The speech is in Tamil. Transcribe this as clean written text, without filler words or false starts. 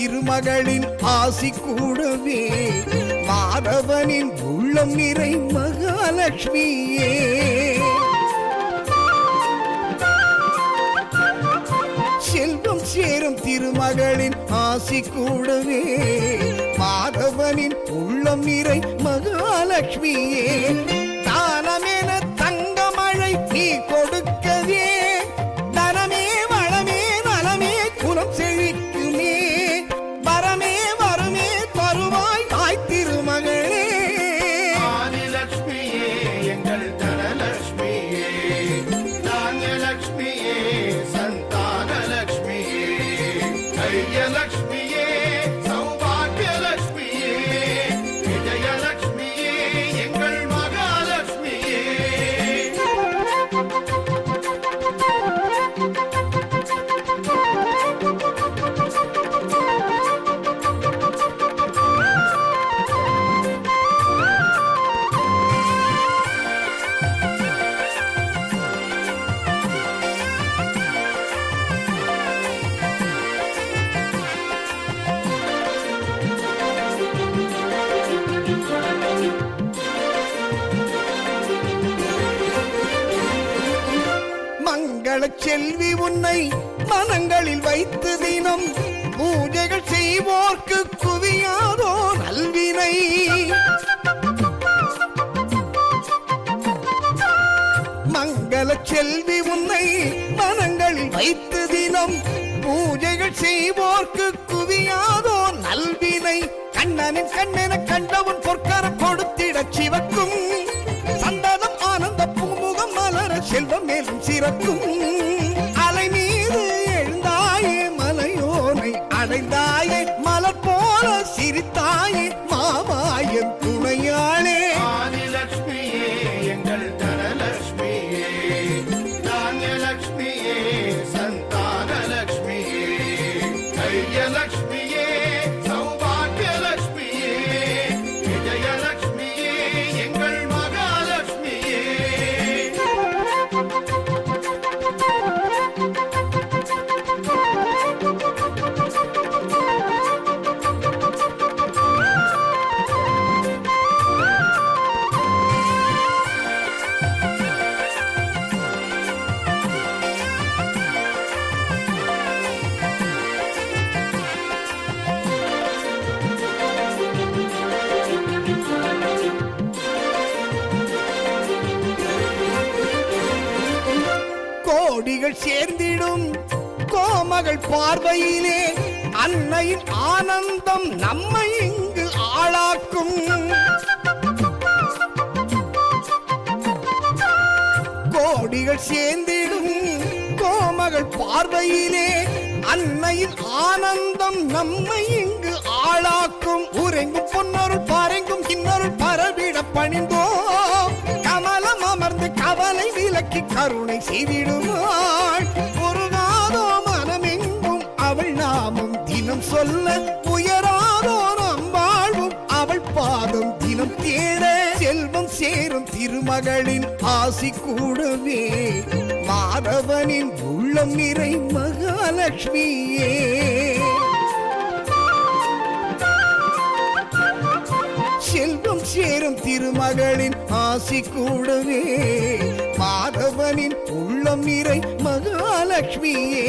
திருமகளின் ஆசி கூடவே மாதவனின் உள்ளம் நிறை மகாலட்சுமியே. செல்வம் சேரும் திருமகளின் ஆசி கூடவே மாதவனின் உள்ளம் நிறை மகாலட்சுமியே. தானமென தங்க மழை நீ கொடுக்கவே தனமே வளமே நலமே குலம் செழிக்குமே. வரமே வருமே தருவாய் தாய் திருமகளே. ஆதிலட்சுமியே எங்கள் தனலட்சுமியே, தானியலட்சுமியே சந்தானலட்சுமியே, தைரியலட்சுமியே சௌபாகியலட்சுமியே, விஜயலட்சுமியே எங்கள் மகாலட்சுமியே. மங்கள செல்வி உன்னை மனங்களில் வைத்து தினம் பூஜைகள் செய்வோர்க்கு குவியாதோ நல்வினை. மங்கள செல்வி உன்னை மனங்களில் வைத்து தினம் பூஜைகள் செய்வோர்க்கு குவியாதோ நல்வினை. கண்ணனின் கண்ணென கண்டவன் பொற்கரம் கொடுத்திட சிவக்கும் சந்ததம் ஆனந்த பூமுகம் மலர செல்வம் மேலும் சிறக்கும். அலை மீது எழுந்தாயே மலையோனை அடைந்தாயே மலர் போல சிரித்தாயே மாமாயன் துணையாளே. ஆதிலட்சுமியே எங்கள் தனலட்சுமியே, தானியலட்சுமியே சந்தானலட்சுமியே, தைரியலட்சுமியே சௌபாகியலட்சுமியே, விஜயலட்சுமியே எங்கள் மகாலட்சுமியே. கோடிகள் சேர்ந்திடும் கோமகள் பார்வையிலே அன்னையின் ஆனந்தம் நம்மை இங்கு ஆளாக்கும். கோடிகள் சேர்ந்திடும் கோமகள் பார்வையிலே அன்னையின் ஆனந்தம் நம்மை இங்கு ஆளாக்கும். உரெங்கும் பொன்னொருள் பாரெங்கும் இன்னொருள் பரவிட பணிந்தோ கமலம் அமர்ந்து கவலை விலக்கி கருணை செய்திடுவாள். பொருளாதோ மனமெங்கும் அவள் நாமும் தினம் சொல்ல உயராதோ நம் வாழ்வும் அவள் பாதம் தினம் தேட. செல்வம் சேரும் திருமகளின் ஆசி கூடவே மாதவனின் உள்ளம் நிறை மகாலட்சுமியே. செல்வம் சேரும் திருமகளின் ஆசி கூடவே மாதவனின் உள்ளம் நிறை மகாலட்சுமியே.